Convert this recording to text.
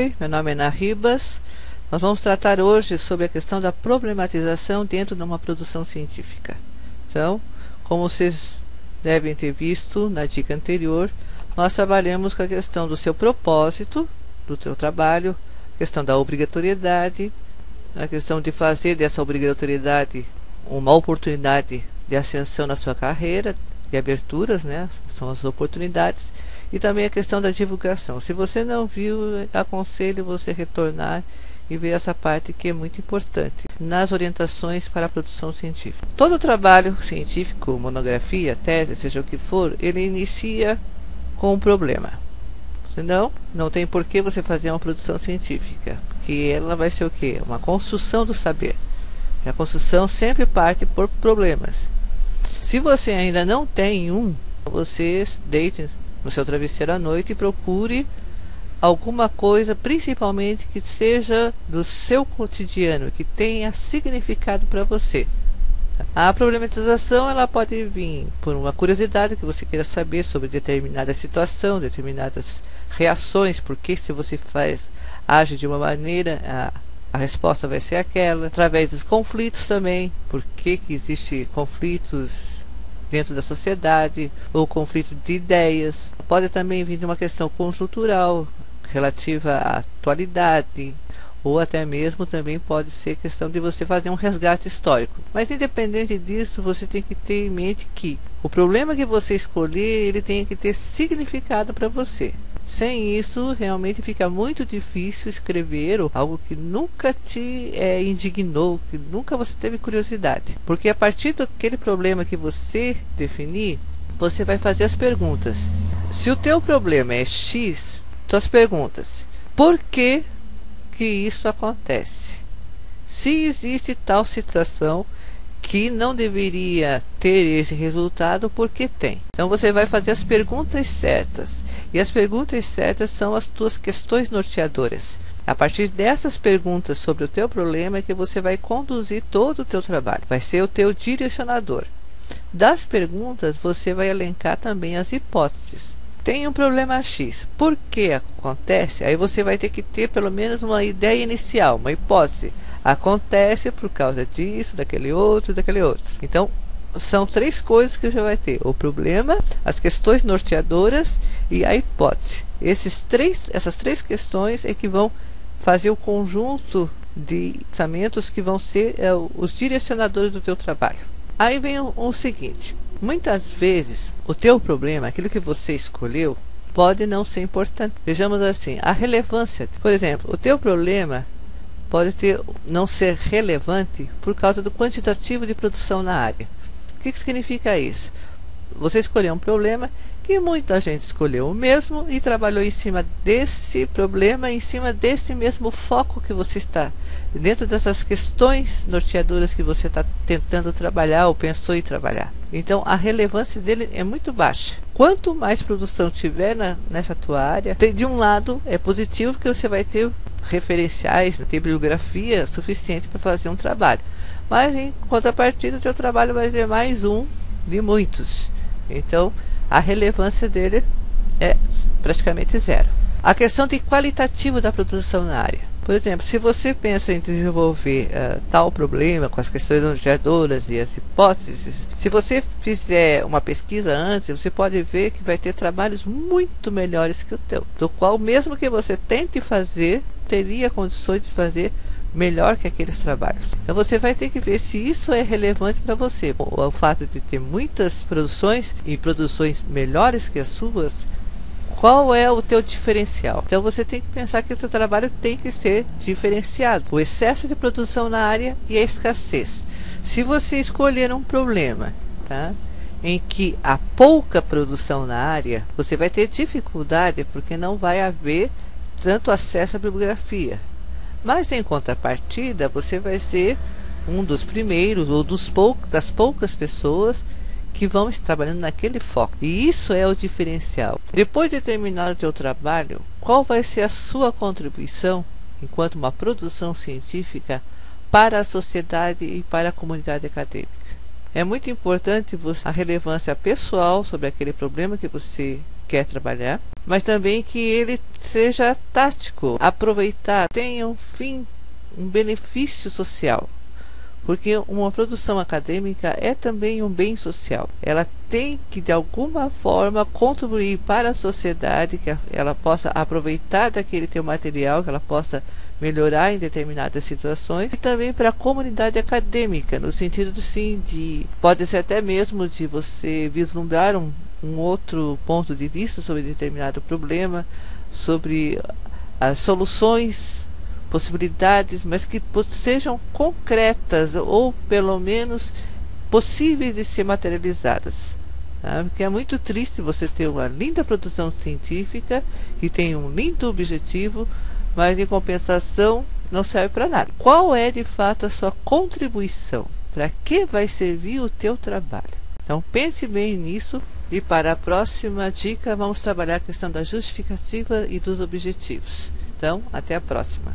Oi, meu nome é Ana Ribas. Nós vamos tratar hoje sobre a questão da problematização dentro de uma produção científica. Então, como vocês devem ter visto na dica anterior, nós trabalhamos com a questão do seu propósito, do seu trabalho, a questão da obrigatoriedade, a questão de fazer dessa obrigatoriedade uma oportunidade de ascensão na sua carreira, de aberturas, né? São as oportunidades, e também a questão da divulgação. Se você não viu, aconselho você retornar e ver essa parte que é muito importante nas orientações para a produção científica. Todo trabalho científico, monografia, tese, seja o que for, ele inicia com um problema. Senão, não tem por que você fazer uma produção científica, que ela vai ser o quê? Uma construção do saber. E a construção sempre parte por problemas. Se você ainda não tem você deite no seu travesseiro à noite e procure alguma coisa, principalmente que seja do seu cotidiano, que tenha significado para você. A problematização ela pode vir por uma curiosidade que você queira saber sobre determinada situação, determinadas reações, porque se você age de uma maneira, a resposta vai ser aquela. Através dos conflitos também, por que existem conflitos dentro da sociedade, ou conflito de ideias. Pode também vir de uma questão conjuntural, relativa à atualidade, ou até mesmo também pode ser questão de você fazer um resgate histórico. Mas independente disso, você tem que ter em mente que o problema que você escolher, ele tem que ter significado para você. Sem isso, realmente fica muito difícil escrever algo que nunca te indignou, que nunca você teve curiosidade. Porque a partir daquele problema que você definir, você vai fazer as perguntas. Se o teu problema é X, tuas perguntas: por que isso acontece? Se existe tal situação que não deveria ter esse resultado, porque tem. Então você vai fazer as perguntas certas. E as perguntas certas são as tuas questões norteadoras. A partir dessas perguntas sobre o teu problema é que você vai conduzir todo o teu trabalho. Vai ser o teu direcionador. Das perguntas você vai elencar também as hipóteses. Tem um problema X. Por que acontece? Aí você vai ter que ter pelo menos uma ideia inicial, uma hipótese. Acontece por causa disso, daquele outro. Então, são três coisas que você vai ter: o problema, as questões norteadoras e a hipótese. Essas três questões é que vão fazer o conjunto de pensamentos que vão ser os direcionadores do teu trabalho. Aí vem o seguinte: muitas vezes o teu problema, aquilo que você escolheu, pode não ser importante. Vejamos assim, a relevância. Por exemplo, o teu problema pode não ser relevante por causa do quantitativo de produção na área. O que significa isso? Você escolheu um problema que muita gente escolheu o mesmo e trabalhou em cima desse problema, em cima desse mesmo foco que você está, dentro dessas questões norteadoras que você está tentando trabalhar ou pensou em trabalhar. Então a relevância dele é muito baixa. Quanto mais produção tiver nessa tua área, de um lado é positivo porque você vai ter referenciais, ter bibliografia suficiente para fazer um trabalho. Mas em contrapartida, o teu trabalho vai ser mais um de muitos. Então a relevância dele é praticamente zero. A questão de qualitativo da produção na área. Por exemplo, se você pensa em desenvolver tal problema com as questões norteadoras e as hipóteses, se você fizer uma pesquisa antes, você pode ver que vai ter trabalhos muito melhores que o teu, do qual mesmo que você tente fazer, teria condições de fazer melhor que aqueles trabalhos. Então você vai ter que ver se isso é relevante para você. O fato de ter muitas produções e produções melhores que as suas, qual é o teu diferencial? Então você tem que pensar que o teu trabalho tem que ser diferenciado. O excesso de produção na área e a escassez. Se você escolher um problema, em que há pouca produção na área, você vai ter dificuldade porque não vai haver tanto acesso à bibliografia. Mas em contrapartida, você vai ser um dos primeiros ou das poucas pessoas que vão estar trabalhando naquele foco. E isso é o diferencial. Depois de terminar o teu trabalho, qual vai ser a sua contribuição enquanto uma produção científica para a sociedade e para a comunidade acadêmica? É muito importante a relevância pessoal sobre aquele problema que você quer trabalhar, mas também que ele seja tático, aproveitar, tenha um fim, um benefício social. Porque uma produção acadêmica é também um bem social. Ela tem que, de alguma forma, contribuir para a sociedade, que ela possa aproveitar daquele teu material, que ela possa melhorar em determinadas situações, e também para a comunidade acadêmica, no sentido, sim, de pode ser até mesmo de você vislumbrar um outro ponto de vista sobre determinado problema, sobre as soluções, possibilidades, mas que sejam concretas ou pelo menos possíveis de ser materializadas. Tá? Porque é muito triste você ter uma linda produção científica que tem um lindo objetivo, mas em compensação não serve para nada. Qual é de fato a sua contribuição? Para que vai servir o teu trabalho? Então pense bem nisso, e para a próxima dica vamos trabalhar a questão da justificativa e dos objetivos. Então, até a próxima.